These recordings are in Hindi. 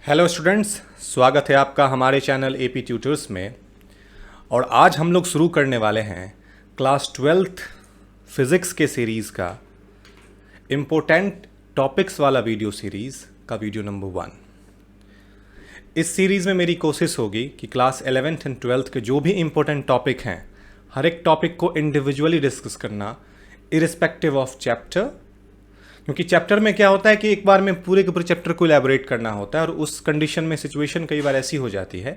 हेलो स्टूडेंट्स, स्वागत है आपका हमारे चैनल एपी ट्यूटर्स में। और आज हम लोग शुरू करने वाले हैं क्लास 12th फिज़िक्स के सीरीज़ का इम्पोर्टेंट टॉपिक्स वाला वीडियो सीरीज़ का वीडियो नंबर 1। इस सीरीज़ में मेरी कोशिश होगी कि क्लास 11th एंड 12th के जो भी इम्पोर्टेंट टॉपिक हैं, हर एक टॉपिक को इंडिविजुअली डिस्कस करना इरिस्पेक्टिव ऑफ चैप्टर। क्योंकि चैप्टर में क्या होता है कि एक बार में पूरे के पूरे चैप्टर को इलैबोरेट करना होता है, और उस कंडीशन में सिचुएशन कई बार ऐसी हो जाती है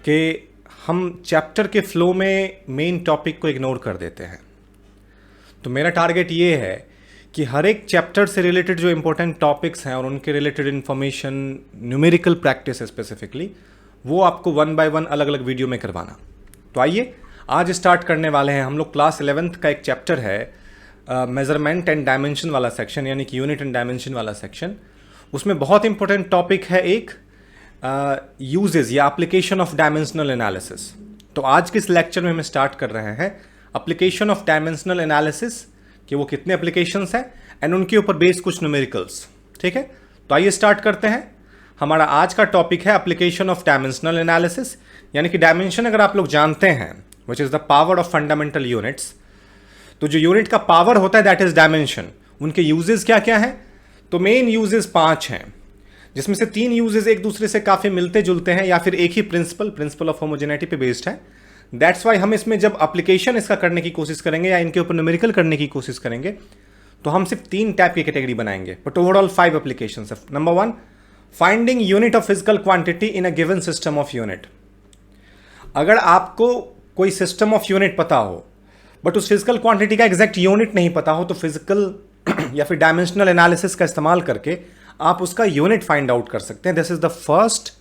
कि हम चैप्टर के फ्लो में मेन टॉपिक को इग्नोर कर देते हैं। तो मेरा टारगेट ये है कि हर एक चैप्टर से रिलेटेड जो इंपॉर्टेंट टॉपिक्स हैं और उनके related information, numerical practice specifically, वो आपको 1 बाय 1 अलग अलग वीडियो में करवाना। तो आइए आज स्टार्ट करने वाले हैं हम लोग। क्लास 11th का एक चैप्टर है मेजरमेंट एंड डायमेंशन वाला सेक्शन, यानी कि यूनिट एंड डायमेंशन वाला सेक्शन। उसमें बहुत इंपॉर्टेंट टॉपिक है एक यूजेस या एप्लीकेशन ऑफ डायमेंशनल एनालिसिस। तो आज के इस लेक्चर में हम स्टार्ट कर रहे हैं एप्लीकेशन ऑफ डायमेंशनल एनालिसिस, कि वो कितने एप्लीकेशंस हैं एंड उनके ऊपर बेस्ड कुछ न्यूमेरिकल्स। ठीक है, तो आइए स्टार्ट करते हैं। हमारा आज का टॉपिक है एप्लीकेशन ऑफ डायमेंशनल एनालिसिस, यानी कि डायमेंशन अगर आप लोग जानते हैं, which is the power of fundamental units. तो जो यूनिट का पावर होता है दैट इज डायमेंशन। उनके यूजेस क्या क्या हैं? तो मेन यूजेस 5 हैं, जिसमें से 3 यूजेस एक दूसरे से काफ़ी मिलते जुलते हैं, या फिर एक ही प्रिंसिपल ऑफ होमोजेनिटी पे बेस्ड है। दैट्स वाई हम इसमें जब एप्लीकेशन इसका करने की कोशिश करेंगे या इनके ऊपर न्यूमेरिकल करने की कोशिश करेंगे, तो हम सिर्फ 3 टाइप की कैटेगरी बनाएंगे, बट ओवरऑल 5 एप्लीकेशन है। Number 1, finding unit of physical quantity in a given system of unit. अगर आपको कोई सिस्टम ऑफ यूनिट पता हो बट उस फिजिकल क्वांटिटी का एग्जैक्ट यूनिट नहीं पता हो, तो फिजिकल या फिर डायमेंशनल एनालिसिस का इस्तेमाल करके आप उसका यूनिट फाइंड आउट कर सकते हैं। This is the first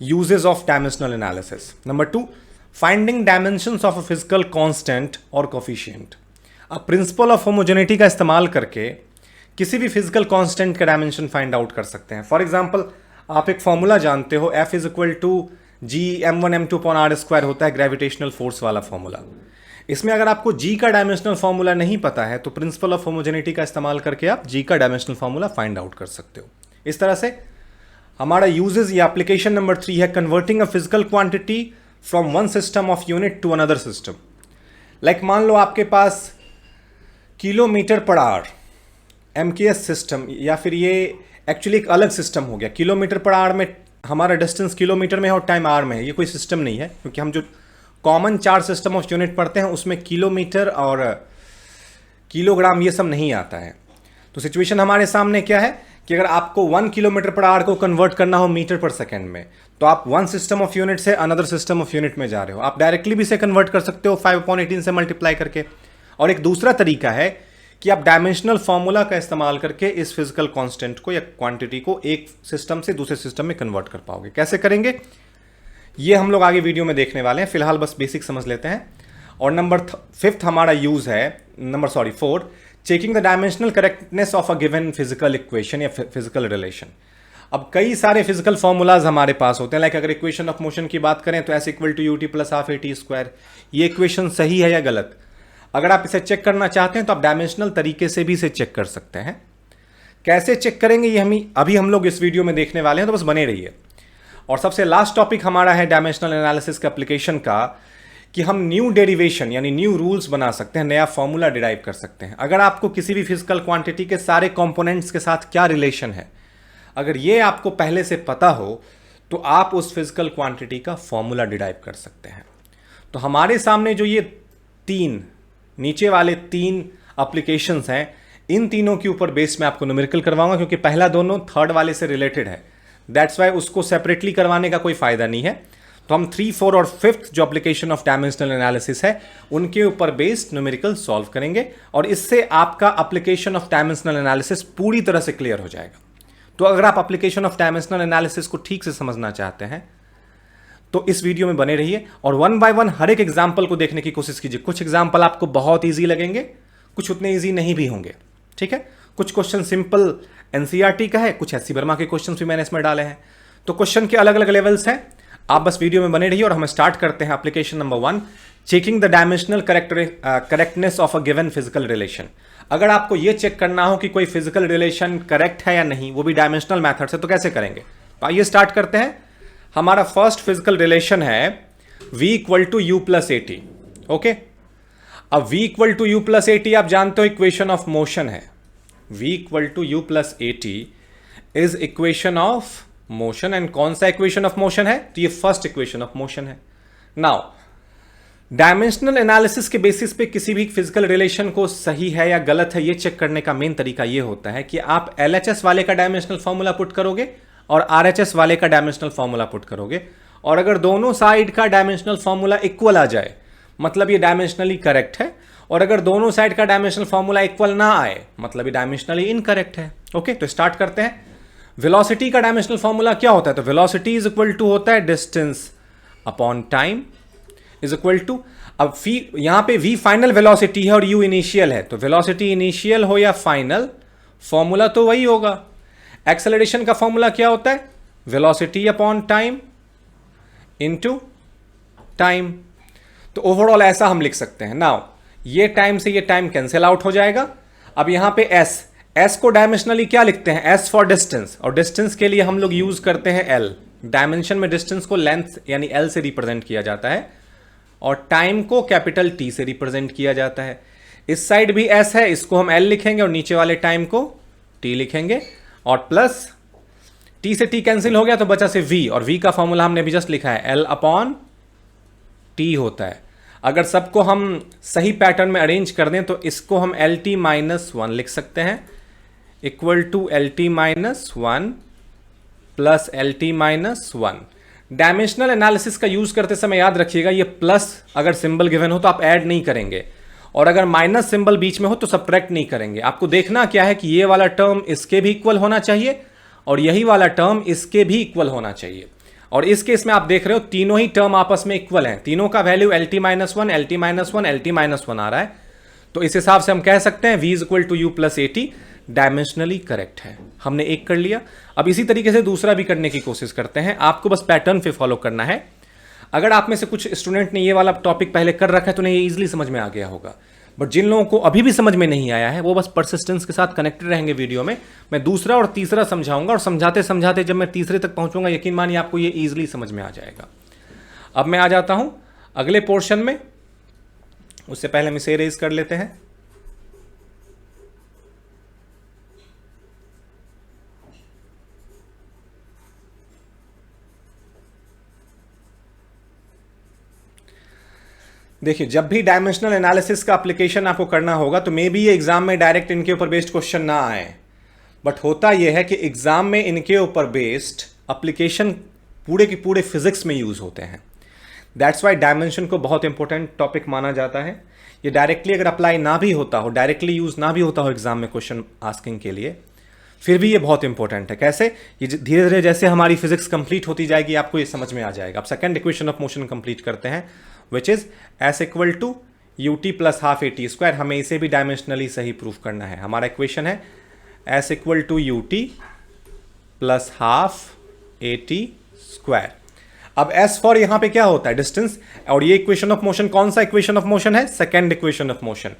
uses of dimensional analysis. Number 2, finding dimensions of a physical constant और कोफिशिएंट। आप प्रिंसिपल ऑफ होमोजेनिटी का इस्तेमाल करके किसी भी फिजिकल कांस्टेंट का डायमेंशन फाइंड आउट कर सकते हैं। फॉर एग्जाम्पल, आप एक फॉर्मूला जानते हो, F is equal to G m1m2/r² होता है ग्रेविटेशनल फोर्स वाला फॉर्मूला। इसमें अगर आपको जी का डायमेंशनल फार्मूला नहीं पता है, तो प्रिंसिपल ऑफ होमोजेनिटी का इस्तेमाल करके आप जी का डायमेंशनल फार्मूला फाइंड आउट कर सकते हो। इस तरह से हमारा यूजेस या एप्लीकेशन नंबर 3 है converting a physical quantity from one system of unit to another system. Like मान लो आपके पास kilometre per hour MKS system, या फिर ये एक्चुअली एक अलग सिस्टम हो गया। किलोमीटर पर आवर में हमारा डिस्टेंस किलोमीटर में है और टाइम आवर में है। ये कोई सिस्टम नहीं है, क्योंकि हम जो कॉमन 4 सिस्टम ऑफ यूनिट पढ़ते हैं उसमें किलोमीटर और किलोग्राम ये सब नहीं आता है। तो सिचुएशन हमारे सामने क्या है कि अगर आपको 1 किलोमीटर पर आवर को कन्वर्ट करना हो मीटर पर सेकेंड में, तो आप वन सिस्टम ऑफ यूनिट से अनदर सिस्टम ऑफ यूनिट में जा रहे हो। आप डायरेक्टली भी इसे कन्वर्ट कर सकते हो 5/18 से मल्टीप्लाई करके। और एक दूसरा तरीका है कि आप डायमेंशनल फॉर्मूला का इस्तेमाल करके इस फिजिकल कॉन्स्टेंट को या क्वांटिटी को एक सिस्टम से दूसरे सिस्टम में कन्वर्ट कर पाओगे। कैसे करेंगे ये हम लोग आगे वीडियो में देखने वाले हैं, फिलहाल बस बेसिक समझ लेते हैं। और नंबर 5 हमारा यूज है, 4, checking the dimensional correctness of a given physical equation या फिजिकल रिलेशन। अब कई सारे फिजिकल फॉर्मूलाज हमारे पास होते हैं। लाइक अगर इक्वेशन ऑफ मोशन की बात करें तो S = ut + ½ at²। ये इक्वेशन सही है या गलत? अगर आप इसे चेक करना चाहते हैं तो आप डायमेंशनल तरीके से भी इसे चेक कर सकते हैं। कैसे चेक करेंगे ये अभी हम लोग इस वीडियो में देखने वाले हैं, तो बस बने रहिए। और सबसे लास्ट टॉपिक हमारा है डायमेंशनल एनालिसिस के एप्लीकेशन का, कि हम न्यू डेरिवेशन यानी न्यू रूल्स बना सकते हैं, नया फॉर्मूला डिराइव कर सकते हैं। अगर आपको किसी भी फिजिकल क्वांटिटी के सारे कंपोनेंट्स के साथ क्या रिलेशन है, अगर ये आपको पहले से पता हो, तो आप उस फिजिकल क्वांटिटी का फॉर्मूला डिराइव कर सकते हैं। तो हमारे सामने जो ये 3 नीचे वाले 3 एप्लीकेशंस हैं, इन तीनों के ऊपर बेस में आपको न्यूमेरिकल करवाऊंगा, क्योंकि पहला दोनों थर्ड वाले से रिलेटेड है। दैट्स वाई उसको सेपरेटली करवाने का कोई फायदा नहीं है। तो हम 3, 4 और 5th जो एप्लीकेशन ऑफ डायमेंशनल एनालिसिस है, उनके ऊपर बेस्ड न्यूमेरिकल सॉल्व करेंगे, और इससे आपका एप्लीकेशन ऑफ डायमेंशनल एनालिसिस पूरी तरह से क्लियर हो जाएगा। तो अगर आप एप्लीकेशन ऑफ डायमेंशनल एनालिसिस को ठीक से समझना चाहते हैं, तो इस वीडियो में बने रहिए और 1 बाय 1 हर एक एग्जाम्पल को देखने की कोशिश कीजिए। कुछ एग्जाम्पल आपको बहुत ईजी लगेंगे, कुछ उतने ईजी नहीं भी होंगे। ठीक है, कुछ क्वेश्चन सिंपल NCERT का है, कुछ SC वर्मा के क्वेश्चन भी मैंने इसमें डाले हैं। तो क्वेश्चन के अलग अलग लेवल्स हैं। आप बस वीडियो में बने रहिए और हम स्टार्ट करते हैं application number 1, checking the dimensional correctness of a given physical relation. अगर आपको ये चेक करना हो कि कोई फिजिकल रिलेशन करेक्ट है या नहीं, वो भी डायमेंशनल मेथड से, तो कैसे करेंगे? तो आइए स्टार्ट करते हैं। हमारा फर्स्ट फिजिकल रिलेशन है v equal to u plus a t. Okay, अब v equal to u plus a t आप जानते हो इक्वेशन ऑफ मोशन है। v equal to u plus a t is equation of motion. And कौन सा इक्वेशन ऑफ मोशन है? तो ये फर्स्ट इक्वेशन ऑफ मोशन है। नाउ डायमेंशनल एनालिसिस के बेसिस पे किसी भी फिजिकल रिलेशन को सही है या गलत है ये चेक करने का मेन तरीका ये होता है कि आप LHS वाले का डायमेंशनल फॉर्मूला पुट करोगे और RHS वाले का डायमेंशनल फॉर्मूला पुट करोगे, और अगर दोनों साइड का डायमेंशनल फॉर्मूला इक्वल आ जाए मतलब ये डायमेंशनली करेक्ट है, और अगर दोनों साइड का डायमेंशनल फॉर्मूला इक्वल ना आए मतलब ये डायमेंशनली इनकरेक्ट है। ओके, तो स्टार्ट करते हैं। वेलोसिटी का डायमेंशनल फॉर्मूला क्या होता है? तो वेलोसिटी इज इक्वल टू होता है distance upon time is equal to, अब यहां पे v फाइनल वेलोसिटी है और u इनिशियल है, तो वेलोसिटी इनिशियल हो या फाइनल फॉर्मूला तो वही होगा। एक्सेलरेशन का फॉर्मूला क्या होता है? Velocity upon time into time. तो ओवरऑल ऐसा हम लिख सकते हैं। नाउ ये टाइम से ये टाइम कैंसिल आउट हो जाएगा। अब यहां पे s को डायमेंशनली क्या लिखते हैं? s फॉर डिस्टेंस, और डिस्टेंस के लिए हम लोग यूज करते हैं l। डायमेंशन में डिस्टेंस को लेंथ यानी l से रिप्रेजेंट किया जाता है और टाइम को कैपिटल T से रिप्रेजेंट किया जाता है। इस साइड भी s है, इसको हम l लिखेंगे और नीचे वाले टाइम को t लिखेंगे, और प्लस t से t कैंसिल हो गया तो बचा से v, और v का फॉर्मूला हमने भी जस्ट लिखा है l अपॉन t होता है। अगर सबको हम सही पैटर्न में अरेंज कर दें तो इसको हम LT माइनस 1 लिख सकते हैं equal to LT minus 1 plus LT minus 1। Dimensional analysis का यूज करते समय याद रखिएगा ये प्लस अगर सिंबल गिवन हो तो आप ऐड नहीं करेंगे, और अगर माइनस सिंबल बीच में हो तो सब्ट्रैक्ट नहीं करेंगे। आपको देखना क्या है कि ये वाला टर्म इसके भी इक्वल होना चाहिए और यही वाला टर्म इसके भी इक्वल होना चाहिए। और इस केस में आप देख रहे हो तीनों ही टर्म आपस में इक्वल हैं, तीनों का value LT minus 1 LT minus 1 LT minus 1 आ रहा है। तो इस हिसाब से हम कह सकते हैं v is equal to u plus a t dimensionally correct है। हमने एक कर लिया, अब इसी तरीके से दूसरा भी करने की कोशिश करते हैं। आपको बस पैटर्न पे फॉलो करना है। अगर आप में से कुछ स्टूडेंट ने ये वाला टॉपिक पहले कर रखा है तो उन्हें ये इजीली समझ में आ गया होगा, बट जिन लोगों को अभी भी समझ में नहीं आया है वो बस परसिस्टेंस के साथ कनेक्टेड रहेंगे वीडियो में। मैं दूसरा और तीसरा समझाऊंगा और समझाते समझाते जब मैं तीसरे तक पहुंचूंगा यकीन मानिए आपको ये ईजिली समझ में आ जाएगा। अब मैं आ जाता हूं अगले पोर्शन में, उससे पहले हम इसे इरेज कर लेते हैं। देखिए, जब भी डायमेंशनल एनालिसिस का एप्लीकेशन आपको करना होगा तो मे बी ये एग्जाम में डायरेक्ट इनके ऊपर बेस्ड क्वेश्चन ना आए, बट होता यह है कि एग्जाम में इनके ऊपर बेस्ड एप्लीकेशन पूरे के पूरे फिजिक्स में यूज होते हैं। दैट्स वाई डायमेंशन को बहुत इंपॉर्टेंट टॉपिक माना जाता है। ये डायरेक्टली अगर अप्लाई ना भी होता हो, डायरेक्टली यूज ना भी होता हो एग्जाम में क्वेश्चन आस्किंग के लिए, फिर भी ये बहुत इंपॉर्टेंट है। कैसे? ये धीरे धीरे जैसे हमारी फिजिक्स कंप्लीट होती जाएगी आपको ये समझ में आ जाएगा। अब second equation of motion complete करते हैं, which is s equal to u t plus half a t square. हमें इसे भी डायमेंशनली सही प्रूफ करना है। हमारा इक्वेशन है s equal to u t plus half a t square. अब s फॉर यहां पे क्या होता है? डिस्टेंस, और ये इक्वेशन ऑफ मोशन कौन सा इक्वेशन ऑफ मोशन है? Second equation of motion.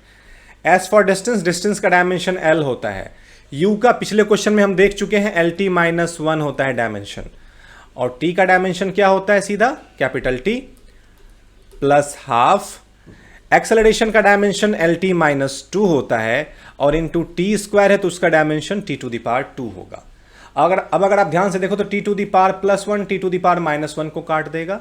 s for distance, distance का डायमेंशन l होता है। u का पिछले क्वेश्चन में हम देख चुके हैं LT माइनस 1 होता है डायमेंशन, और t का डायमेंशन क्या होता है? सीधा capital T plus half. Acceleration का डायमेंशन LT माइनस 2 होता है और इंटू टी स्क्वायर है तो उसका dimension t to the power 2 होगा। अगर आप ध्यान से देखो तो t to the power plus 1 t to the power minus 1 को काट देगा,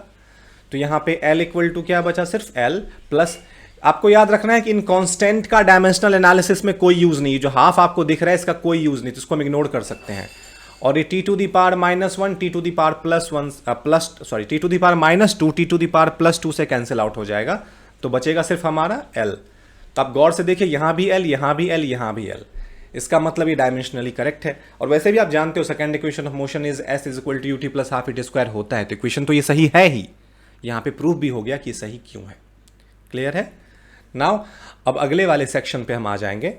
तो यहां पे l इक्वल टू क्या बचा? सिर्फ l प्लस। आपको याद रखना है कि इन कांस्टेंट का डायमेंशनल एनालिसिस में कोई यूज नहीं, जो हाफ आपको दिख रहा है इसका कोई यूज नहीं, तो इसको हम इग्नोर कर सकते हैं। और ये t to the power minus 1 t to the power plus 1 t to the power minus 2 t to the power plus 2 से कैंसिल आउट हो जाएगा, तो बचेगा सिर्फ हमारा l। तो आप गौर से देखिए, यहां भी l, यहां भी l, यहां भी l। इसका मतलब ये डायमेंशनली करेक्ट है। और वैसे भी आप जानते हो second equation of motion is s is equal to u t plus half a t square होता है, तो इक्वेशन तो ये सही है ही। यहां पे प्रूफ भी हो गया कि सही क्यों है। क्लियर है? नाउ अब अगले वाले सेक्शन पे हम आ जाएंगे,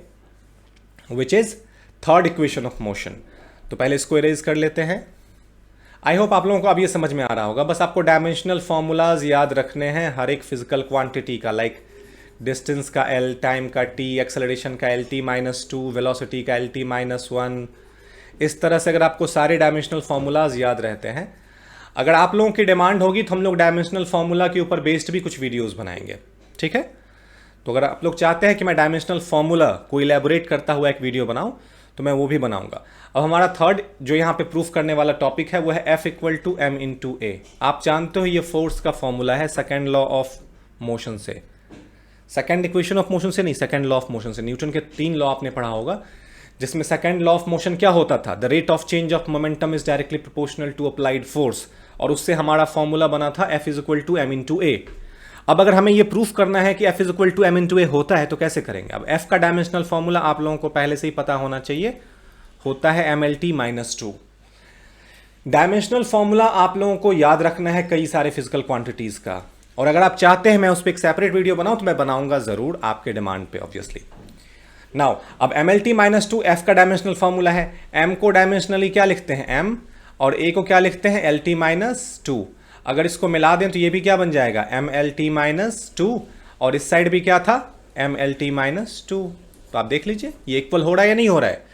which is third equation of motion. तो पहले इसको इरेज कर लेते हैं। आई होप आप लोगों को अब ये समझ में आ रहा होगा। बस आपको डायमेंशनल फॉर्मूलाज याद रखने हैं हर एक फिजिकल क्वांटिटी का, लाइक डिस्टेंस का l, टाइम का t, एक्सेलरेशन का lt-2, वेलोसिटी का lt-1। इस तरह से अगर आपको सारे डायमेंशनल फार्मूलाज याद रहते हैं, अगर आप लोगों की डिमांड होगी तो हम लोग डायमेंशनल फार्मूला के ऊपर बेस्ड भी कुछ वीडियोस बनाएंगे, ठीक है। तो अगर आप लोग चाहते हैं कि मैं डायमेंशनल फार्मूला को इलेबोरेट करता हुआ एक वीडियो बनाऊं तो मैं वो भी बनाऊंगा। अब हमारा थर्ड जो यहाँ पे प्रूफ करने वाला टॉपिक है वो है F = m/a। आप जानते हो ये फोर्स का फॉर्मूला है सेकेंड लॉ ऑफ मोशन से, सेकेंड इक्वेशन ऑफ मोशन से नहीं, सेकेंड लॉ ऑफ मोशन से। न्यूटन के 3 लॉ आपने पढ़ा होगा, जिसमें सेकेंड लॉ ऑफ मोशन क्या होता था, the rate of change of momentum is directly proportional to applied force, और उससे हमारा फॉर्मूला बना था F = m/a। अब अगर हमें ये प्रूफ करना है कि F = m/a होता है तो कैसे करेंगे। अब F का डायमेंशनल फॉर्मूला आप लोगों को पहले से ही पता होना चाहिए, होता है mlt-2। डायमेंशनल फॉर्मूला आप लोगों को याद रखना है कई सारे फिजिकल क्वांटिटीज का, और अगर आप चाहते हैं मैं उस पर एक सेपरेट वीडियो बनाऊं तो मैं बनाऊंगा जरूर आपके डिमांड पे ऑब्वियसली। नाउ अब mlt-2 F का डायमेंशनल फॉर्मूला है। M को डायमेंशनली क्या लिखते हैं m, और A को क्या लिखते हैं lt-2। अगर इसको मिला दें तो ये भी क्या बन जाएगा mlt-2, और इस साइड भी क्या था mlt-2। तो आप देख लीजिए ये इक्वल हो रहा है या नहीं हो रहा है।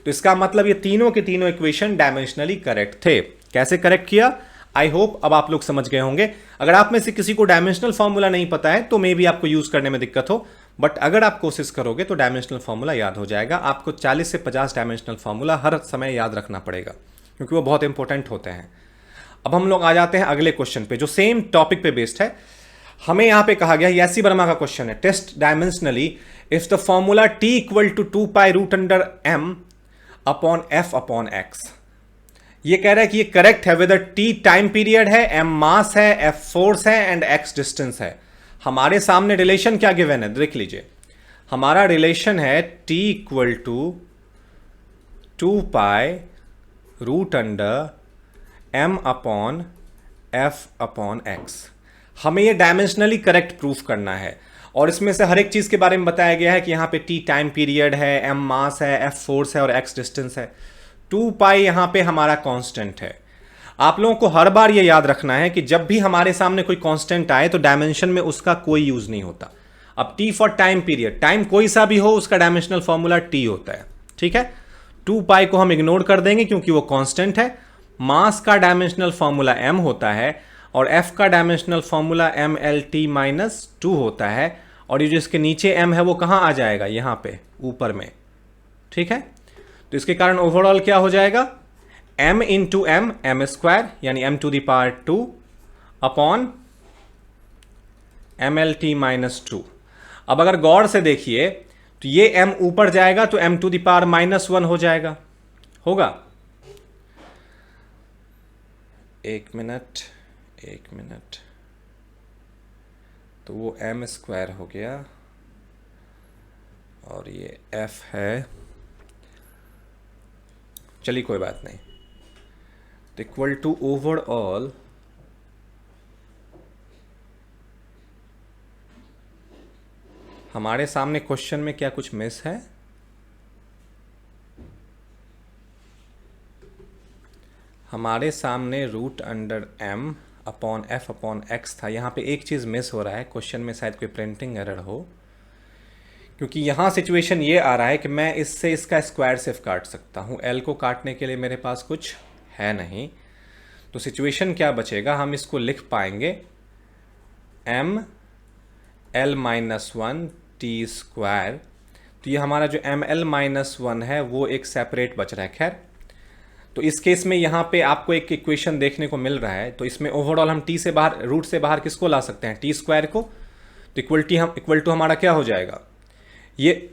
तो इसका मतलब ये तीनों के तीनों इक्वेशन डायमेंशनली करेक्ट थे। कैसे करेक्ट किया, आई होप अब आप लोग समझ गए होंगे। अगर आप में से किसी को डायमेंशनल फॉर्मूला नहीं पता है तो मे भी आपको यूज करने में दिक्कत हो, बट अगर आप कोशिश करोगे तो डायमेंशनल फॉर्मूला याद हो जाएगा। आपको 40 से 50 डायमेंशनल फॉर्मूला हर समय याद रखना पड़ेगा क्योंकि वो बहुत इंपॉर्टेंट होते हैं। अब हम लोग आ जाते हैं अगले क्वेश्चन पे जो सेम टॉपिक पे बेस्ड है। हमें यहां पे कहा गया यासी वर्मा का क्वेश्चन है, test dimensionally if the formula t = 2π√m upon f upon x। ये कह रहा है कि ये करेक्ट है वेदर t टाइम पीरियड है, m मास है, f फोर्स है एंड x डिस्टेंस है। हमारे सामने रिलेशन क्या गिवन है देख लीजिए, हमारा रिलेशन है t = 2π√m upon f upon x। हमें ये डायमेंशनली करेक्ट प्रूफ करना है, और इसमें से हर एक चीज के बारे में बताया गया है कि यहाँ पे t टाइम पीरियड है, m मास है, f फोर्स है और x डिस्टेंस है। 2π यहाँ पे हमारा कांस्टेंट है। आप लोगों को हर बार ये याद रखना है कि जब भी हमारे सामने कोई कांस्टेंट आए तो डायमेंशन में उसका कोई यूज नहीं होता। अब t for time period, time कोई सा भी हो उसका डायमेंशनल फॉर्मूला t होता है, ठीक है। 2π को हम इग्नोर कर देंगे क्योंकि वो कांस्टेंट है। मास का डायमेंशनल फॉर्मूला m होता है, और f का डायमेंशनल फॉर्मूला mlt-2 होता है, और ये जो इसके नीचे m है वो कहाँ आ जाएगा, यहाँ पे ऊपर में, ठीक है। तो इसके कारण ओवरऑल क्या हो जाएगा m इंटू m, m² यानी m⁻², अपॉन mlt-2। अब अगर गौर से देखिए तो ये m ऊपर जाएगा तो m⁻⁻1 हो जाएगा, होगा। एक मिनट, तो वो m² हो गया और ये f है, चलिए कोई बात नहीं। तो इक्वल टू ओवरऑल हमारे सामने क्वेश्चन में क्या कुछ मिस है, हमारे सामने √m upon f upon x था। यहाँ पे एक चीज़ मिस हो रहा है क्वेश्चन में, शायद कोई प्रिंटिंग एरर हो, क्योंकि यहाँ सिचुएशन ये आ रहा है कि मैं इससे इसका स्क्वायर सिर्फ काट सकता हूँ, l को काटने के लिए मेरे पास कुछ है नहीं। तो सिचुएशन क्या बचेगा, हम इसको लिख पाएंगे ml-1 t²। तो ये हमारा जो ml-1 है वो एक सेपरेट बच रहा है। खैर, तो इस केस में यहाँ पे आपको एक इक्वेशन देखने को मिल रहा है, तो इसमें ओवरऑल हम t से बाहर, रूट से बाहर किसको ला सकते हैं, t² को। तो इक्वल टू हमारा क्या हो जाएगा, ये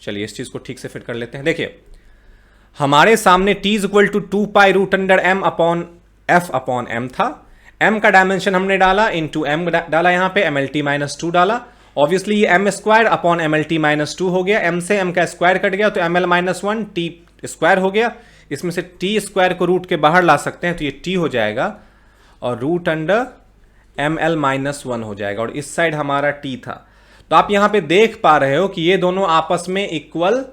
चलिए इस चीज़ को ठीक से फिट कर लेते हैं। देखिए हमारे सामने t = 2π√m upon f upon m था। m का डायमेंशन हमने डाला, इंटू m डाला, यहाँ पे mlt-2 डाला। ऑब्वियसली ये m² अपॉन mlt-2 हो गया, m से m का स्क्वायर कट गया तो ml-1 t² हो गया। इसमें से t² को रूट के बाहर ला सकते हैं तो ये t हो जाएगा और √ml-1 हो जाएगा, और इस साइड हमारा t था। तो आप यहाँ पे देख पा रहे हो कि ये दोनों आपस में इक्वल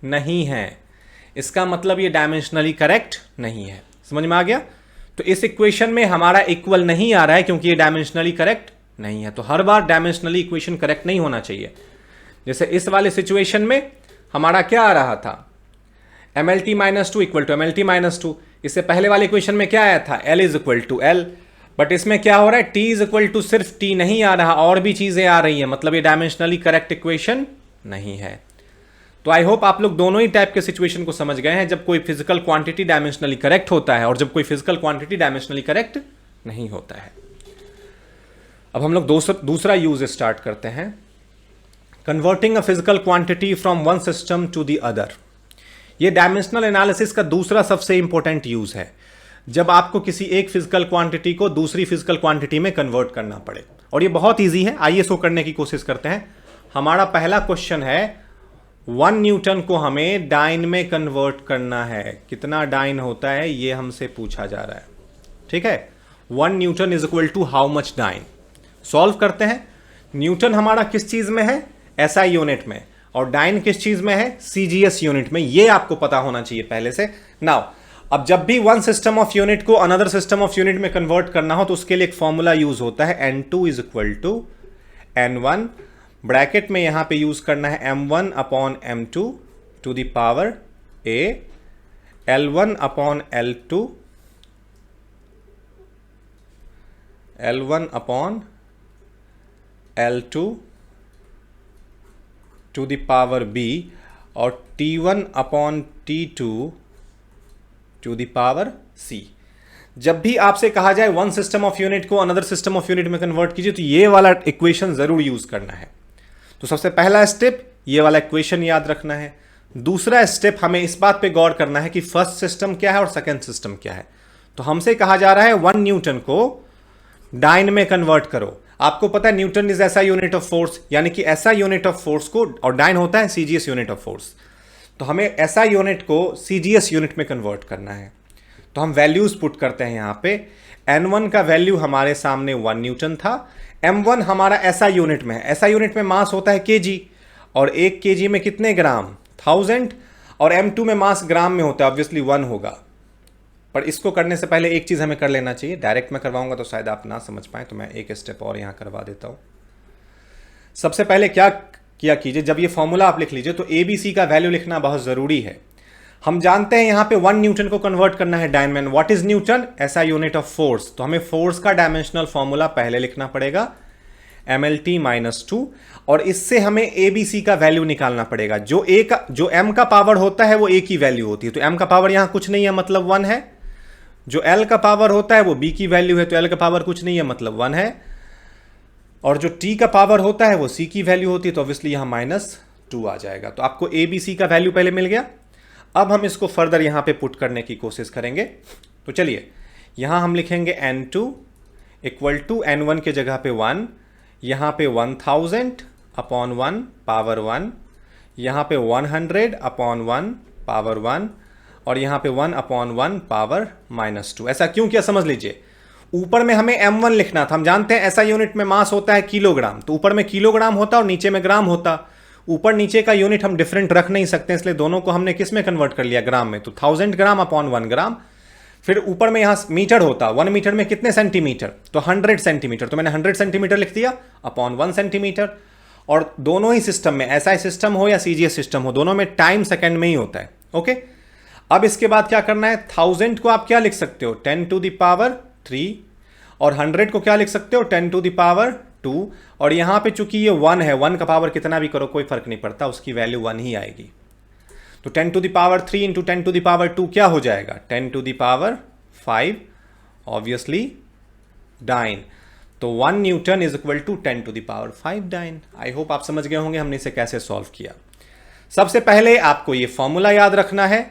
नहीं है, इसका मतलब ये डायमेंशनली करेक्ट नहीं है। समझ में आ गया। तो इस इक्वेशन में हमारा इक्वल नहीं आ रहा है क्योंकि ये डायमेंशनली करेक्ट नहीं है। तो हर बार डायमेंशनली इक्वेशन करेक्ट नहीं होना चाहिए। जैसे इस वाले सिचुएशन में हमारा क्या आ रहा था, MLT minus two equal to MLT minus two. इससे पहले वाले इक्वेशन में क्या आया था, L is equal to L। But इसमें क्या हो रहा है, T इज इक्वल टू सिर्फ T नहीं आ रहा, और भी चीजें आ रही है, मतलब ये डायमेंशनली करेक्ट इक्वेशन नहीं है। तो आई होप आप लोग दोनों ही टाइप के सिचुएशन को समझ गए हैं, जब कोई फिजिकल क्वांटिटी डायमेंशनली करेक्ट होता है और जब कोई फिजिकल क्वांटिटी डायमेंशनली करेक्ट नहीं होता है। अब हम लोग दूसरा यूज स्टार्ट करते हैं, converting a physical quantity from one system to the other. ये डायमेंशनल एनालिसिस का दूसरा सबसे इंपॉर्टेंट यूज है, जब आपको किसी एक फिजिकल क्वांटिटी को दूसरी फिजिकल क्वांटिटी में कन्वर्ट करना पड़े। और ये बहुत ईजी है, आइए इसको करने की कोशिश करते हैं। हमारा पहला क्वेश्चन है, 1 न्यूटन को हमें डाइन में कन्वर्ट करना है। कितना डाइन होता है ये हमसे पूछा जा रहा है, ठीक है। 1 newton is equal to how much dyne. Solve करते हैं। न्यूटन हमारा किस चीज में है, SI यूनिट में, और डाइन किस चीज में है, CGS यूनिट में। ये आपको पता होना चाहिए पहले से। नाउ अब जब भी वन सिस्टम ऑफ यूनिट को अनदर सिस्टम ऑफ यूनिट में कन्वर्ट करना हो तो उसके लिए एक फॉर्मूला यूज होता है, N2 is equal to N1, bracket में यहां पे यूज करना है M1 upon M2 to the power A, L1 upon L2, L1 upon L2 to the power B, और T1 upon T2 to the power C। जब भी आपसे कहा जाए वन सिस्टम ऑफ यूनिट को अनदर सिस्टम ऑफ यूनिट में कन्वर्ट कीजिए तो ये वाला इक्वेशन जरूर यूज करना है। तो सबसे पहला स्टेप ये वाला इक्वेशन याद रखना है। दूसरा स्टेप हमें इस बात पे गौर करना है कि फर्स्ट सिस्टम क्या है और सेकंड सिस्टम क्या है। तो हमसे कहा जा रहा है 1 न्यूटन को डाइन में कन्वर्ट करो। आपको पता है Newton is SI unit of force, यानी कि SI यूनिट ऑफ फोर्स को, और डाइन होता है CGS यूनिट ऑफ फोर्स। तो हमें SI यूनिट को CGS यूनिट में कन्वर्ट करना है। तो हम वैल्यूज पुट करते हैं यहाँ पे। N1 का वैल्यू हमारे सामने 1 न्यूटन था। M1 हमारा SI यूनिट में है। SI यूनिट में मास होता है kg, और 1 kg में कितने ग्राम, 1000, और M2 में मास ग्राम में होता है, ऑब्वियसली 1 होगा। पर इसको करने से पहले एक चीज हमें कर लेना चाहिए, डायरेक्ट मैं करवाऊंगा तो शायद आप ना समझ पाए, तो मैं एक स्टेप और यहां करवा देता हूं। सबसे पहले क्या किया कीजिए, जब ये फॉर्मूला आप लिख लीजिए तो ABC का वैल्यू लिखना बहुत जरूरी है। हम जानते हैं यहां पे 1 न्यूटन को कन्वर्ट करना है डाइन में। What is Newton, SI unit of force. तो हमें फोर्स का डायमेंशनल फॉर्मूला पहले लिखना पड़ेगा, MLT माइनस 2, और इससे हमें ABC का वैल्यू निकालना पड़ेगा। जो M का पावर होता है वो A की वैल्यू होती है, तो M का पावर यहां कुछ नहीं है, मतलब 1 है। जो L का पावर होता है वो B की वैल्यू है, तो L का पावर कुछ नहीं है, मतलब 1 है। और जो T का पावर होता है वो C की वैल्यू होती है, तो ऑब्वियसली यहां -2 आ जाएगा। तो आपको ABC का वैल्यू पहले मिल गया। अब हम इसको फर्दर यहां पे पुट करने की कोशिश करेंगे। तो चलिए यहां हम लिखेंगे N2 इक्वल टू N1 के जगह पे 1, यहां पे 1000 अपॉन 1 पावर 1, यहां पे 100 अपॉन 1 पावर 1, और यहां पे 1 अपॉन 1 पावर -2। ऐसा क्यों किया समझ लीजिए। ऊपर में हमें M1 लिखना था। हम जानते हैं SI यूनिट में मास होता है किलोग्राम, तो ऊपर में किलोग्राम होता और नीचे में ग्राम होता। ऊपर नीचे का यूनिट हम डिफरेंट रख नहीं सकते, इसलिए दोनों को हमने किस में कन्वर्ट कर लिया, ग्राम में। तो 1000 ग्राम अपॉन 1 ग्राम। फिर ऊपर में यहां मीटर होता, 1 मीटर में कितने सेंटीमीटर, तो 100 सेंटीमीटर। तो मैंने 100 सेंटीमीटर लिख दिया अपॉन 1 सेंटीमीटर। और दोनों ही सिस्टम में, SI सिस्टम हो या CGS सिस्टम हो, दोनों में टाइम सेकेंड में ही होता है। ओके, अब इसके बाद क्या करना है, 1000 को आप क्या लिख सकते हो, 10 टू द पावर 3, और 100 को क्या लिख सकते हो, 10 टू द पावर 2। और यहां पे चूंकि ये 1 है, 1 का पावर कितना भी करो कोई फर्क नहीं पड़ता, उसकी वैल्यू 1 ही आएगी। तो 10 to the power 3 into 10 to the power 2 क्या हो जाएगा, 10 to the power 5, obviously dyne. तो 1 newton is equal to 10 to the power 5 dyne. I hope आप समझ गए होंगे हमने इसे कैसे सॉल्व किया। सबसे पहले आपको ये फॉर्मूला याद रखना है।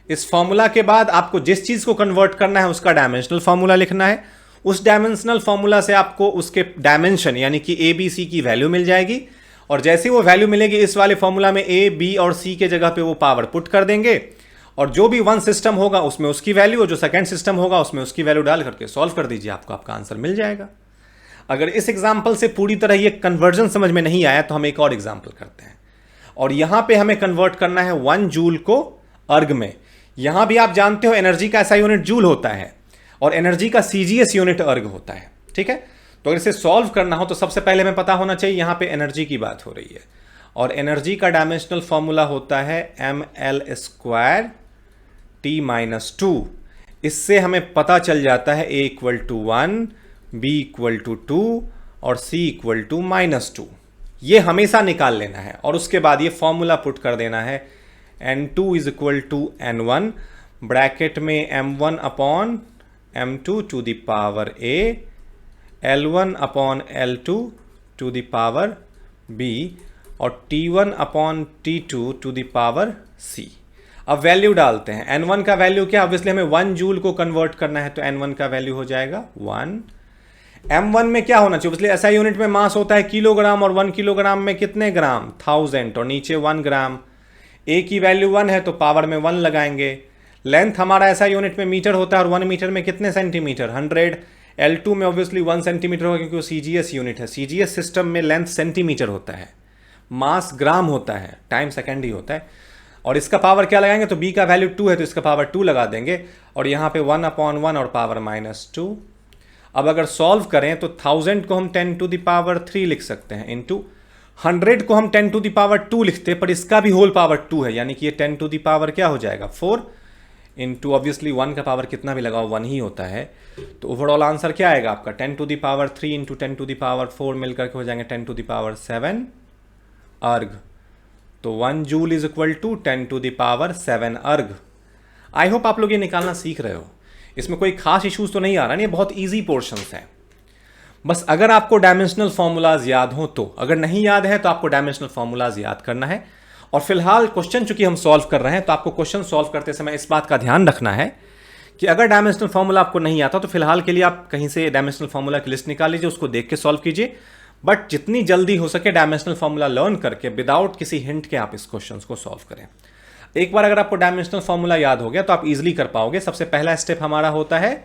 इस फॉर्मूला के बाद आपको जिस चीज को कन्वर्ट करना है उसका डायमेंशनल फॉर्मूला लिखना है। उस डायमेंशनल फॉर्मूला से आपको उसके डायमेंशन यानी कि ABC की वैल्यू मिल जाएगी, और जैसे वो वैल्यू मिलेगी इस वाले फॉर्मूला में A, B और C के जगह पे वो पावर पुट कर देंगे, और जो भी वन सिस्टम होगा उसमें उसकी वैल्यू, और जो सेकंड सिस्टम होगा उसमें उसकी वैल्यू डाल करके सॉल्व कर दीजिए, आपको आपका आंसर मिल जाएगा। अगर इस एग्जाम्पल से पूरी तरह ये कन्वर्जन समझ में नहीं आया तो हम एक और एग्जाम्पल करते हैं, और यहां पे हमें कन्वर्ट करना है 1 जूल को अर्ग में। यहां भी आप जानते हो एनर्जी का SI यूनिट जूल होता है और एनर्जी का CGS यूनिट अर्ग होता है, ठीक है। तो अगर इसे सॉल्व करना हो तो सबसे पहले हमें पता होना चाहिए यहाँ पे एनर्जी की बात हो रही है, और एनर्जी का डायमेंशनल फॉर्मूला होता है ml² T-2। इससे हमें पता चल जाता है A = 1, B = 2 और C = -2। ये हमेशा निकाल लेना है और उसके बाद ये फॉर्मूला पुट कर देना है N2 = N1 ब्रैकेट में m1/m2 to the power A, L1/L2 to the power B और T1/T2 to the power C। अब वैल्यू डालते हैं। N1 का वैल्यू क्या, ऑब्वियसली हमें 1 जूल को कन्वर्ट करना है, तो N1 का वैल्यू हो जाएगा 1। M1 में क्या होना चाहिए, इसलिए SI यूनिट में मास होता है किलोग्राम, और 1 किलोग्राम में कितने ग्राम, 1000, और नीचे 1 ग्राम। A की वैल्यू 1 है तो पावर में 1 लगाएंगे। लेंथ हमारा SI यूनिट में मीटर होता है, और 1 मीटर में कितने सेंटीमीटर, 100। L2 में ऑब्वियसली 1 सेंटीमीटर होगा क्योंकि वो CGS यूनिट है। CGS सिस्टम में लेंथ सेंटीमीटर होता है, मास ग्राम होता है, टाइम सेकेंड ही होता है। और इसका पावर क्या लगाएंगे, तो B का वैल्यू 2 है तो इसका पावर 2 लगा देंगे, और यहाँ पे 1/1 और पावर -2। अब अगर सॉल्व करें तो 1000 को हम 10⁻³ लिख सकते हैं, इंटू 100 को हम 10⁻² लिखते हैं, पर इसका भी होल पावर 2 है, यानी कि ये 10 क्या हो जाएगा 4, इंटू ऑब्वियसली 1 का पावर कितना भी लगाओ 1 ही होता है। तो ओवरऑल आंसर क्या आएगा आपका, 10⁻³ इंटू 10⁻4 मिलकर के हो जाएंगे 10⁻7 अर्ग। तो 1 जूल इज इक्वल टू 10⁻7 अर्ग। आई होप आप लोग ये निकालना सीख रहे हो, इसमें कोई खास इश्यूज तो नहीं आ रहा है, ये बहुत ईजी पोर्शंस हैं। बस अगर आपको डायमेंशनल फॉर्मूलाज याद हो तो, अगर नहीं याद है तो आपको डायमेंशनल फॉर्मूलाज याद करना है। और फिलहाल क्वेश्चन चूंकि हम सॉल्व कर रहे हैं तो आपको क्वेश्चन सॉल्व करते समय इस बात का ध्यान रखना है कि अगर डायमेंशनल फॉर्मूला आपको नहीं आता तो फिलहाल के लिए आप कहीं से डायमेंशनल फॉर्मूला की लिस्ट निकाल लीजिए, उसको देख के सॉल्व कीजिए। बट जितनी जल्दी हो सके डायमेंशनल फॉर्मूला लर्न करके विदाउट किसी हिंट के आप इस क्वेश्चन को सॉल्व करें। एक बार अगर आपको डायमेंशनल फॉर्मूला याद हो गया तो आप इजीली कर पाओगे। सबसे पहला स्टेप हमारा होता है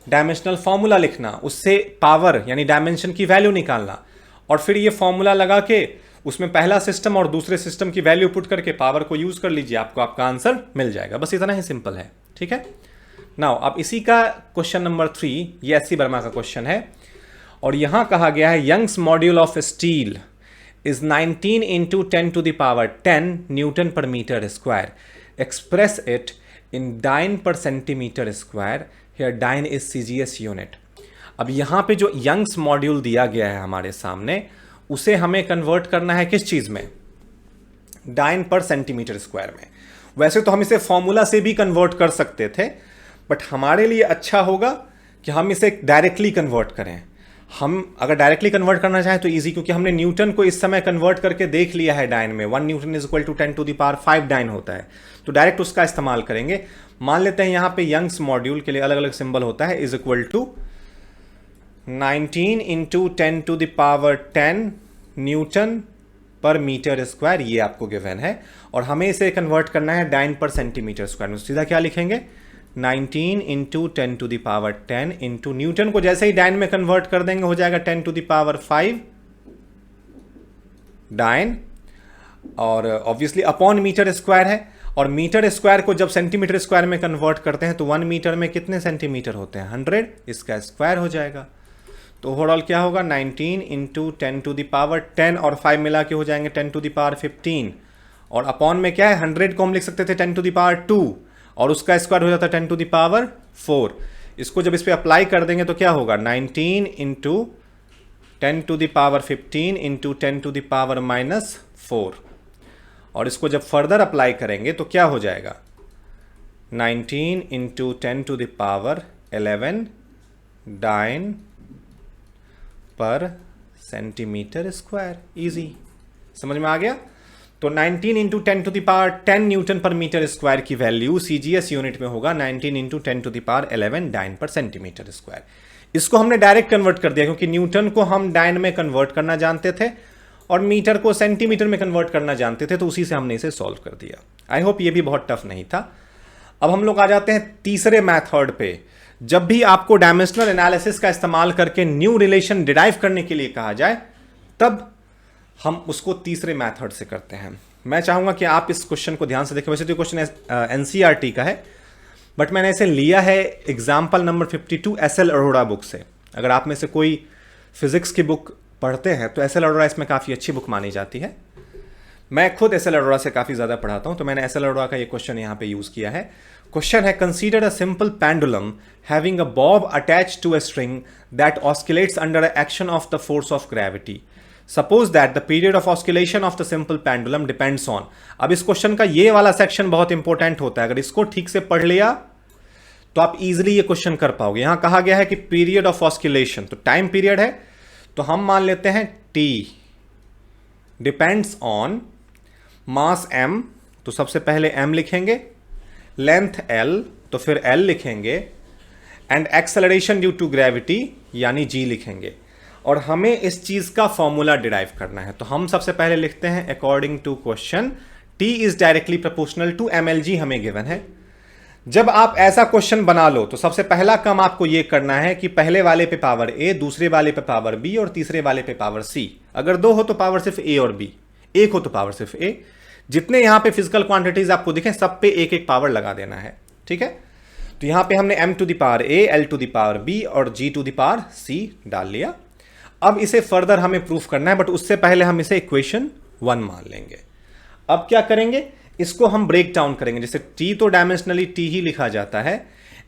डायमेंशनल फॉर्मूला लिखना, उससे पावर यानी डायमेंशन की वैल्यू निकालना, और फिर ये फॉर्मूला लगा के उसमें पहला सिस्टम और दूसरे सिस्टम की वैल्यू पुट करके पावर को यूज कर लीजिए, आपको आपका आंसर मिल जाएगा। बस इतना ही सिंपल है, ठीक है। नाउ अब इसी का क्वेश्चन नंबर 3, ये एस सी वर्मा का क्वेश्चन है, और यहां कहा गया है Young's module of steel is 19 into 10⁻10 newton पर metre square. Express it in dyne per centimetre square. Here dyne is CGS unit. अब यहाँ पे जो यंग्स मॉड्यूल दिया गया है हमारे सामने, उसे हमें कन्वर्ट करना है किस चीज में, डाइन पर सेंटीमीटर स्क्वायर में। वैसे तो हम इसे फॉर्मूला से भी कन्वर्ट कर सकते थे, बट हमारे लिए अच्छा होगा कि हम इसे डायरेक्टली कन्वर्ट करें। हम अगर डायरेक्टली कन्वर्ट करना चाहें तो इजी, क्योंकि हमने न्यूटन को इस समय कन्वर्ट करके देख लिया है डाइन में। 1 newton is equal to 10⁵ dyne होता है, तो डायरेक्ट उसका इस्तेमाल करेंगे। मान लेते हैं यहाँ पे यंग्स मॉड्यूल के लिए अलग अलग सिंबल होता है, is equal to 19 into 10⁻10 newton पर मीटर स्क्वायर, ये आपको गिवन है, और हमें इसे कन्वर्ट करना है डाइन पर सेंटीमीटर स्क्वायर में। सीधा क्या लिखेंगे, 19 इंटू 10⁻10 इंटू न्यूटन को जैसे ही डाइन में कन्वर्ट कर देंगे हो जाएगा 10⁵ डाइन, और ऑब्वियसली अपॉन मीटर स्क्वायर है, और मीटर स्क्वायर को जब सेंटीमीटर स्क्वायर में कन्वर्ट करते हैं तो 1 मीटर में कितने सेंटीमीटर होते हैं, 100, इसका स्क्वायर हो जाएगा। तो ओवरऑल क्या होगा, 19 इंटू 10⁻10 और 5 मिला के हो जाएंगे 10⁻15, और अपॉन में क्या है, 100 को हम लिख सकते थे 10⁻2 और उसका स्क्वायर हो जाता है 10⁻4। इसको जब इस पे अप्लाई कर देंगे तो क्या होगा, 19 इंटू 10⁻15 इंटू 10⁻⁻4, और इसको जब फर्दर अप्लाई करेंगे तो क्या हो जाएगा, 19 into 10⁻11 dine per centimetre square. Easy, समझ में आ गया। तो 19 इंटू 10⁻10 न्यूटन पर मीटर स्क्वायर की वैल्यू CGS यूनिट में होगा 19 into 10⁻11 dine per centimetre square. इसको हमने डायरेक्ट कन्वर्ट कर दिया क्योंकि न्यूटन को हम डाइन में कन्वर्ट करना जानते थे और मीटर को सेंटीमीटर में कन्वर्ट करना जानते थे, तो उसी से हमने इसे सॉल्व कर दिया। आई होप ये भी बहुत टफ नहीं था। अब हम लोग आ जाते हैं तीसरे मैथड पे। जब भी आपको डायमेंशनल एनालिसिस का इस्तेमाल करके न्यू रिलेशन डिराइव करने के लिए कहा जाए, तब हम उसको तीसरे मेथड से करते हैं। मैं चाहूंगा कि आप इस क्वेश्चन को ध्यान से देखें। वैसे तो क्वेश्चन NCERT का है, बट मैंने इसे लिया है example number 52 SL Arora book से। अगर आप में से कोई फिज़िक्स की बुक पढ़ते हैं तो एस एल अरोड़ा इसमें काफ़ी अच्छी बुक मानी जाती है। मैं खुद एस एल अरोड़ा से काफ़ी ज़्यादा पढ़ाता हूँ, तो मैंने एस एल अरोड़ा का ये क्वेश्चन यहाँ पे यूज़ किया है। क्वेश्चन है, consider a simple pendulum having a bob attached to a string that oscillates under action of the force of gravity. Suppose that the period of oscillation of the simple pendulum depends on. अब इस क्वेश्चन का ये वाला सेक्शन बहुत इंपॉर्टेंट होता है, अगर इसको ठीक से पढ़ लिया तो आप इजीली ये क्वेश्चन कर पाओगे। यहां कहा गया है कि पीरियड ऑफ ऑस्किलेशन, तो टाइम पीरियड है, तो हम मान लेते हैं t depends on mass m, तो सबसे पहले m लिखेंगे, लेंथ l, तो फिर l लिखेंगे, and acceleration due to gravity यानी g लिखेंगे। और हमें इस चीज का फॉर्मूला डिराइव करना है, तो हम सबसे पहले लिखते हैं according to question t is directly proportional to mlg हमें गिवन है। जब आप ऐसा क्वेश्चन बना लो तो सबसे पहला काम आपको यह करना है कि पहले वाले पे पावर a, दूसरे वाले पे पावर b और तीसरे वाले पे पावर c। अगर दो हो तो पावर सिर्फ a और b, एक हो तो पावर सिर्फ a। जितने यहां पे फिजिकल क्वांटिटीज आपको दिखें सब पे एक एक पावर लगा देना है, ठीक है। तो यहां पे हमने m to the power a, l to the power b और g to the power c डाल लिया। अब इसे फर्दर हमें प्रूफ करना है, बट उससे पहले हम इसे इक्वेशन 1 मान लेंगे। अब क्या करेंगे, इसको हम ब्रेक डाउन करेंगे। जैसे t तो डायमेंशनली t ही लिखा जाता है,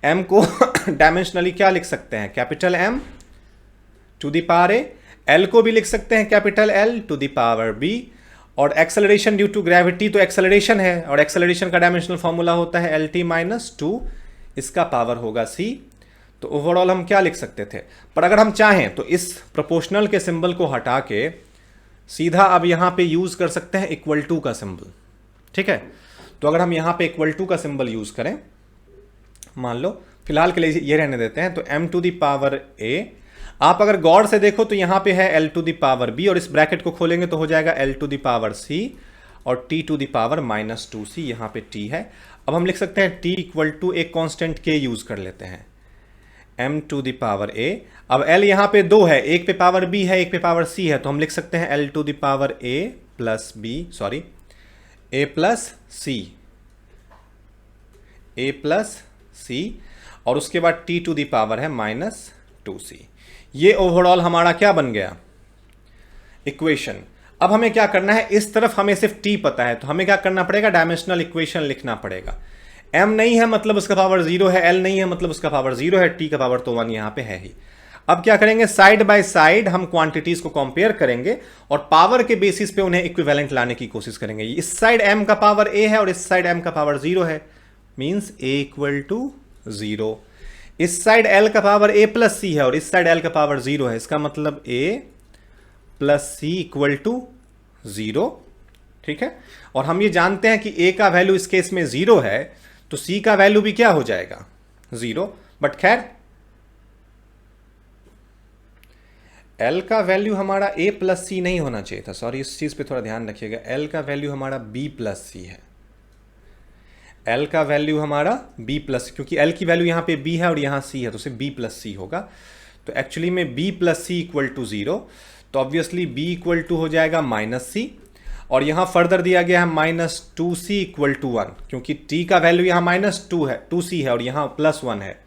m को डायमेंशनली क्या लिख सकते हैं, capital M to the power a, l को भी लिख सकते हैं capital L to the power b, और एक्सेलरेशन ड्यू टू ग्रेविटी तो एक्सेलरेशन है, और एक्सेलरेशन का डायमेंशनल फॉर्मूला होता है LT-2, इसका पावर होगा c। तो ओवरऑल हम क्या लिख सकते थे, पर अगर हम चाहें तो इस प्रोपोर्शनल के सिंबल को हटा के सीधा अब यहां पे यूज कर सकते हैं इक्वल टू का सिंबल, ठीक है। तो अगर हम यहां पे इक्वल टू का सिंबल यूज करें, मान लो फिलहाल के लिए ये रहने देते हैं, तो m to the power a, आप अगर गौर से देखो तो यहां पे है l to the power b, और इस ब्रैकेट को खोलेंगे तो हो जाएगा l to the power c और t to the power -2c, यहां पे t है। अब हम लिख सकते हैं t इक्वल टू एक कांस्टेंट k यूज कर लेते हैं, m to the power a। अब l यहां पे दो है, एक पे पावर b है, एक पे पावर c है, तो हम लिख सकते हैं l to the power a plus b, sorry a plus c, और उसके बाद t टू द पावर है -2c। ये ओवरऑल हमारा क्या बन गया, इक्वेशन। अब हमें क्या करना है, इस तरफ हमें सिर्फ t पता है, तो हमें क्या करना पड़ेगा, डायमेंशनल इक्वेशन लिखना पड़ेगा। m नहीं है मतलब उसका पावर 0 है, l नहीं है मतलब उसका पावर 0 है, t का पावर तो 1 यहां पे है ही। अब क्या करेंगे, साइड बाय साइड हम क्वांटिटीज को कंपेयर करेंगे और पावर के बेसिस पे उन्हें इक्विवेलेंट लाने की कोशिश करेंगे। इस साइड m का पावर a है और इस साइड m का पावर 0 है, मींस a इक्वल टू 0। इस साइड l का पावर a प्लस c है और इस साइड l का पावर 0 है, इसका मतलब a plus c equal to 0, ठीक है। और हम ये जानते हैं कि a का वैल्यू इस केस में 0 है, तो c का वैल्यू भी क्या हो जाएगा, 0। बट खैर L का वैल्यू हमारा a प्लस सी नहीं होना चाहिए था, सॉरी इस चीज पे थोड़ा ध्यान रखिएगा। L का वैल्यू हमारा b प्लस सी है, L का वैल्यू हमारा b प्लस, क्योंकि L की वैल्यू यहाँ पे b है और यहाँ c है, तो सिर्फ b प्लस सी होगा। तो एक्चुअली में b plus c equal to 0, तो ऑब्वियसली b इक्वल टू हो जाएगा -c, और यहाँ फर्दर दिया गया है -2c इक्वल टू 1, क्योंकि t का वैल्यू यहाँ -2 है, 2c है और यहाँ +1 है,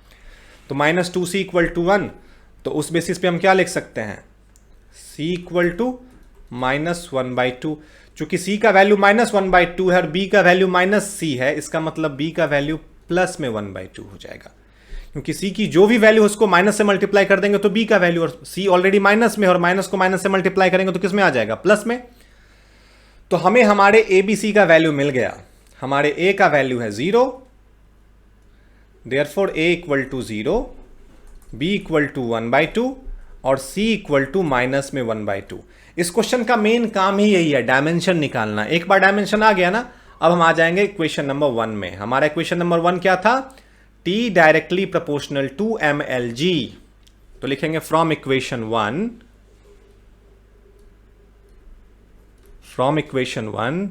तो -2c इक्वल टू 1। तो उस बेसिस पे हम क्या लिख सकते हैं, c इक्वल टू -1/2। चूंकि c का वैल्यू -1/2 है और b का वैल्यू -c है, इसका मतलब b का वैल्यू प्लस में 1/2 हो जाएगा, क्योंकि c की जो भी वैल्यू उसको माइनस से मल्टीप्लाई कर देंगे तो b का वैल्यू, और c ऑलरेडी माइनस में, और माइनस को माइनस से मल्टीप्लाई करेंगे तो किस में आ जाएगा, प्लस में। तो हमें हमारे a b c का वैल्यू मिल गया, हमारे a का वैल्यू है 0, therefore a equal to 0, b equal to 1/2 और c इक्वल टू माइनस में 1/2। इस क्वेश्चन का मेन काम ही यही है, डायमेंशन निकालना। एक बार डायमेंशन आ गया ना, अब हम आ जाएंगे इक्वेशन नंबर 1 में। हमारा इक्वेशन नंबर 1 क्या था, t directly proportional to mlg। तो लिखेंगे from equation 1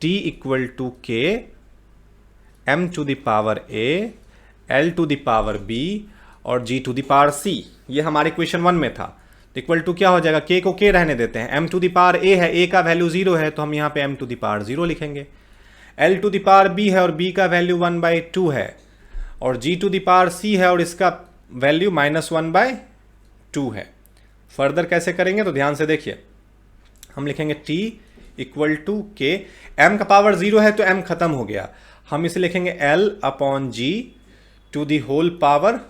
t equal to k m to the power a l to the power b और g to the power c। ये हमारे इक्वेशन 1 में था। तो इक्वल टू क्या हो जाएगा, k को k रहने देते हैं, m to the power a है, a का वैल्यू 0 है, तो हम यहाँ पे m टू द पावर 0 लिखेंगे। l to the power b है और b का वैल्यू 1/2 है, और g to the power c है और इसका वैल्यू -1/2 है। फर्दर कैसे करेंगे तो ध्यान से देखिए, हम लिखेंगे t इक्वल टू के, m का पावर 0 है तो m खत्म हो गया, हम इसे लिखेंगे L upon g to the whole power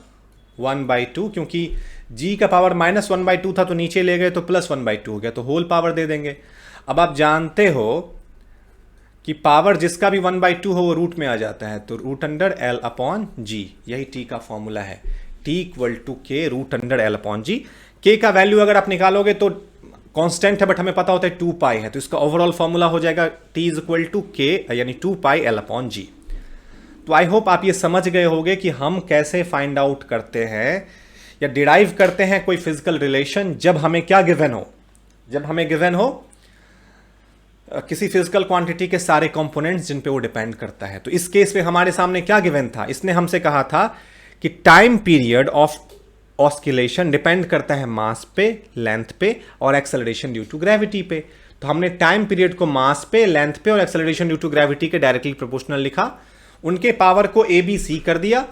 1/2, क्योंकि g का पावर -1/2 था तो नीचे ले गए तो +1/2 हो गया, तो होल पावर दे देंगे। अब आप जानते हो कि पावर जिसका भी 1/2 हो वो रूट में आ जाता है, तो रूट अंडर L अपॉन जी, यही t का फॉर्मूला है, t इक्वल टू के रूट अंडर L अपॉन जी। k का वैल्यू अगर आप निकालोगे तो कांस्टेंट है बट हमें पता होता है 2 पाई है, तो इसका ओवरऑल फॉर्मूला हो जाएगा t इज इक्वल टू के यानी 2 पाई L अपॉन जी। तो आई होप आप ये समझ गए होंगे कि हम कैसे फाइंड आउट करते हैं या डिराइव करते हैं कोई फिजिकल रिलेशन जब हमें क्या गिवन हो, जब हमें गिवन हो किसी फिजिकल क्वांटिटी के सारे कंपोनेंट्स जिन पे वो डिपेंड करता है। तो इस केस में हमारे सामने क्या गिवन था, इसने हमसे कहा था कि time period of oscillation depend करता है मास पे, लेंथ पे और एक्सेलरेशन ड्यू टू ग्रेविटी पे। तो हमने टाइम पीरियड को मास पे, लेंथ पे और एक्सेलरेशन ड्यू टू ग्रेविटी के डायरेक्टली प्रोपोर्शनल लिखा, उनके पावर को ए बी सी कर दिया,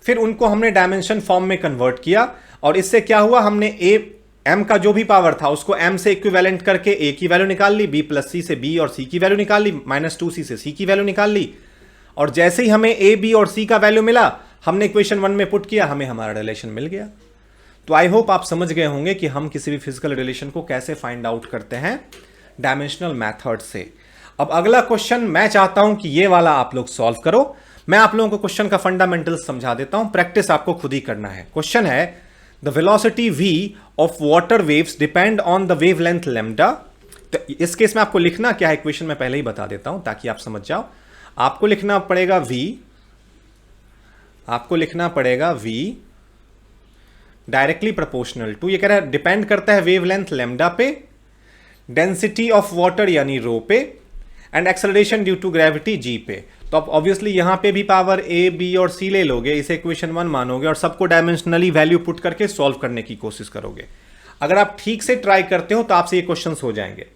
फिर उनको हमने डायमेंशन फॉर्म में कन्वर्ट किया और इससे क्या हुआ, हमने ए एम का जो भी पावर था उसको एम से इक्विवेलेंट करके ए की वैल्यू निकाल ली, बी प्लस सी से बी और सी की वैल्यू निकाल ली, -2c से सी की वैल्यू निकाल ली, और जैसे ही हमें ए बी और सी का वैल्यू मिला हमने इक्वेशन 1 में पुट किया, हमें हमारा रिलेशन मिल गया। तो आई होप आप समझ गए होंगे कि हम किसी भी फिजिकल रिलेशन को कैसे फाइंड आउट करते हैं डायमेंशनल मेथड से। अब अगला क्वेश्चन मैं चाहता हूं कि ये वाला आप लोग सॉल्व करो। मैं आप लोगों को क्वेश्चन का फंडामेंटल्स समझा देता हूं, प्रैक्टिस आपको खुद ही करना है। क्वेश्चन है the velocity v of water waves depend on the wavelength lambda. तो इस केस में आपको लिखना क्या है, इक्वेशन मैं पहले ही बता देता हूं ताकि आप समझ जाओ। आपको लिखना पड़ेगा v, आपको लिखना पड़ेगा v डायरेक्टली प्रोपोर्शनल टू, ये कह रहा है डिपेंड करता है वेवलेंथ लैम्डा पे, डेंसिटी ऑफ वाटर यानी रो पे, and acceleration due to gravity g पे। तो आप ऑब्वियसली यहां पे भी पावर ए बी और सी ले लोगे, इसे इक्वेशन 1 मानोगे और सबको डायमेंशनली वैल्यू पुट करके सॉल्व करने की कोशिश करोगे। अगर आप ठीक से ट्राई करते हो तो आपसे ये क्वेश्चंस हो जाएंगे,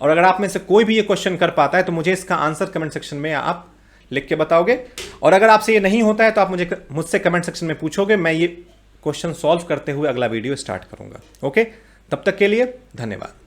और अगर आप में से कोई भी ये क्वेश्चन कर पाता है तो मुझे इसका आंसर कमेंट सेक्शन में आप लिख के बताओगे, और अगर आपसे ये नहीं होता है तो आप मुझसे कमेंट सेक्शन में पूछोगे, मैं ये क्वेश्चन सॉल्व करते हुए अगला वीडियो स्टार्ट करूंगा। ओके, तब तक के लिए धन्यवाद।